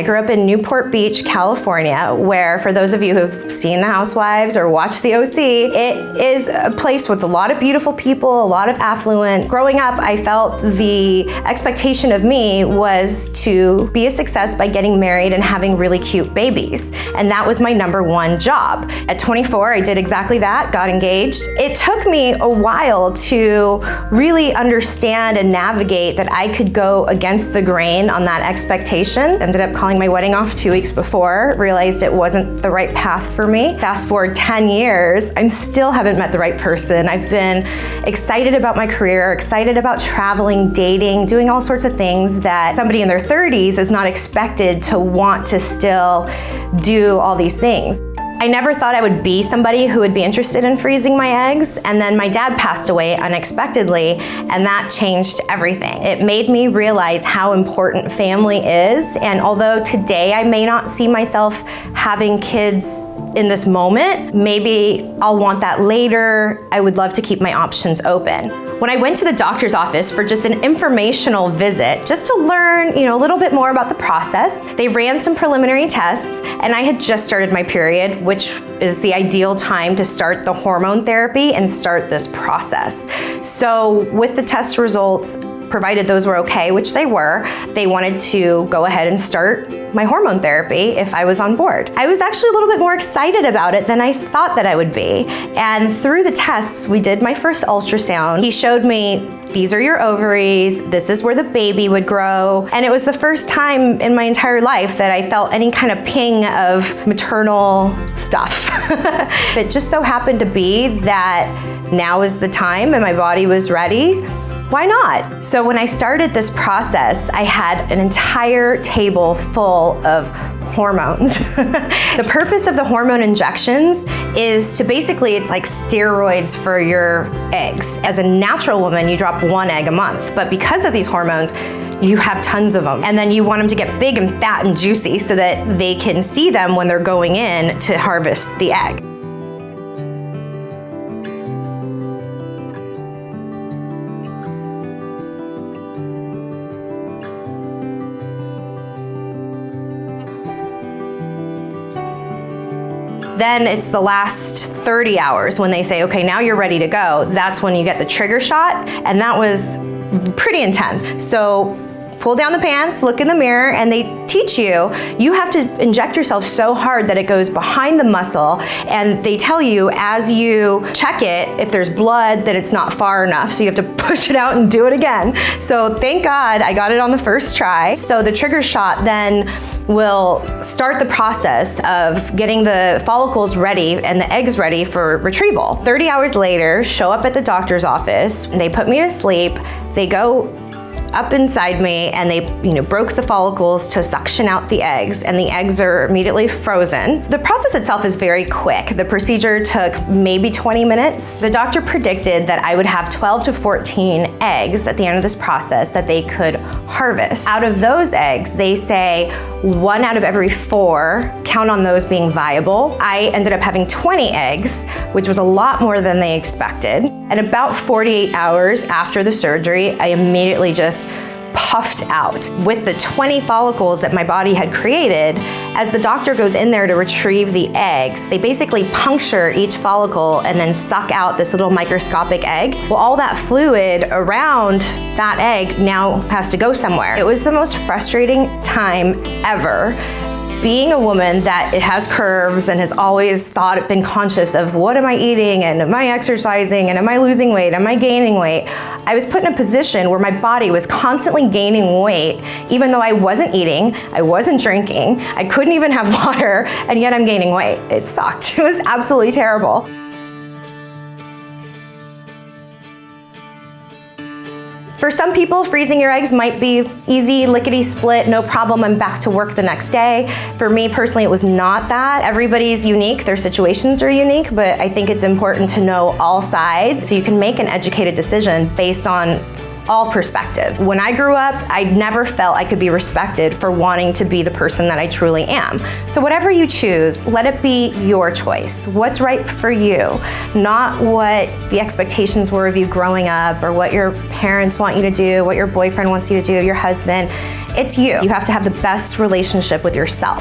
I grew up in Newport Beach, California, where for those of you who've seen The Housewives or watched the OC, it is a place with a lot of beautiful people, a lot of affluence. Growing up, I felt the expectation of me was to be a success by getting married and having really cute babies. And that was my #1 job. At 24, I did exactly that, got engaged. It took me a while to really understand and navigate that I could go against the grain on that expectation. Ended up calling my wedding off 2 weeks before, realized it wasn't the right path for me. Fast forward 10 years, I still haven't met the right person. I've been excited about my career, excited about traveling, dating, doing all sorts of things that somebody in their 30s is not expected to want to still do all these things. I never thought I would be somebody who would be interested in freezing my eggs, and then my dad passed away unexpectedly, and that changed everything. It made me realize how important family is, and although today I may not see myself having kids in this moment, maybe I'll want that later. I would love to keep my options open. When I went to the doctor's office for just an informational visit, just to learn, a little bit more about the process, they ran some preliminary tests, and I had just started my period, which is the ideal time to start the hormone therapy and start this process. So with the test results, provided those were okay, which they were, they wanted to go ahead and start my hormone therapy if I was on board. I was actually a little bit more excited about it than I thought that I would be. And through the tests, we did my first ultrasound. He showed me, these are your ovaries, this is where the baby would grow. And it was the first time in my entire life that I felt any kind of ping of maternal stuff. It just so happened to be that now is the time and my body was ready. Why not? So when I started this process, I had an entire table full of hormones. The purpose of the hormone injections is to basically, it's like steroids for your eggs. As a natural woman, you drop 1 egg a month, but because of these hormones, you have tons of them. And then you want them to get big and fat and juicy so that they can see them when they're going in to harvest the egg. Then it's the last 30 hours when they say, okay, now you're ready to go. That's when you get the trigger shot, and that was pretty intense. So pull down the pants, look in the mirror, and they teach you, you have to inject yourself so hard that it goes behind the muscle, and they tell you as you check it, if there's blood, that it's not far enough, so you have to push it out and do it again. So thank God I got it on the first try. So the trigger shot then will start the process of getting the follicles ready and the eggs ready for retrieval. 30 hours later, show up at the doctor's office, and they put me to sleep, they go up inside me, and they broke the follicles to suction out the eggs, and the eggs are immediately frozen. The process itself is very quick. The procedure took maybe 20 minutes. The doctor predicted that I would have 12 to 14 eggs at the end of this process that they could harvest. Out of those eggs, they say 1 out of every 4, count on those being viable. I ended up having 20 eggs, which was a lot more than they expected. And about 48 hours after the surgery, I immediately just puffed out with the 20 follicles that my body had created. As the doctor goes in there to retrieve the eggs, they basically puncture each follicle and then suck out this little microscopic egg. Well, all that fluid around that egg now has to go somewhere. It was the most frustrating time ever. Being a woman that it has curves and has always been conscious of what am I eating and am I exercising and am I losing weight, am I gaining weight? I was put in a position where my body was constantly gaining weight, even though I wasn't eating, I wasn't drinking, I couldn't even have water, and yet I'm gaining weight. It sucked. It was absolutely terrible. For some people, freezing your eggs might be easy, lickety-split, no problem, I'm back to work the next day. For me personally, it was not that. Everybody's unique, their situations are unique, but I think it's important to know all sides so you can make an educated decision based on all perspectives. When I grew up, I never felt I could be respected for wanting to be the person that I truly am. So whatever you choose, let it be your choice. What's right for you, not what the expectations were of you growing up or what your parents want you to do, what your boyfriend wants you to do, your husband. It's you. You have to have the best relationship with yourself.